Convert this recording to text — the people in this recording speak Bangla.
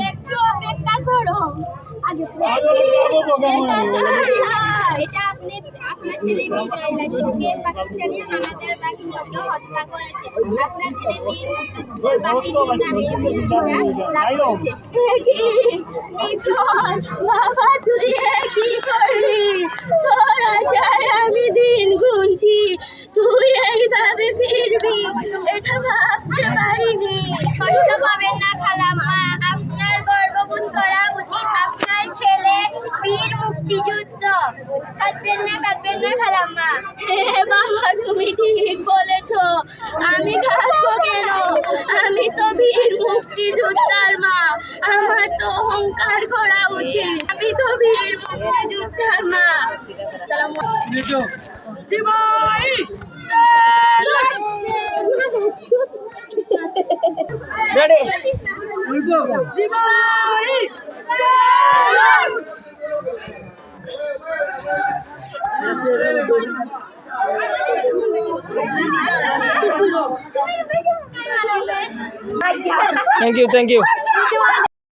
একটু অপেক্ষা করো। এটা আপনার ছেলে বিজয় লাশকে পাকিস্তানি হানাদার বাহিনীকে হত্যা করেছে। আপনার ছেলে বীর মুক্তিযোদ্ধা বাহিনীর নামে লাভ করেছে। বাবা তুই কি করলি? তোর আশায় আমি দিন গুনছি, তুই এইভাবে ফিরবি এটা ভাবতে পারিনি। কষ্ট পাবেন না খালাম্মা, আপনার গর্ববোধ করা উচিত। আপনার ছেলে বীর মুক্তিযুদ্ধ। কাঁদবেন না খালাম্মা। হ্যাঁ বাবা তুমি ঠিক বলেছ, আমি কাঁদবো কেন? আমি তো বীর মুক্তিযোদ্ধার মা, আমার তো অহংকার করা উচিত। আমি তো বীর মুক্তিযোদ্ধার মা। আসসালামু আলাইকুম। Thank you.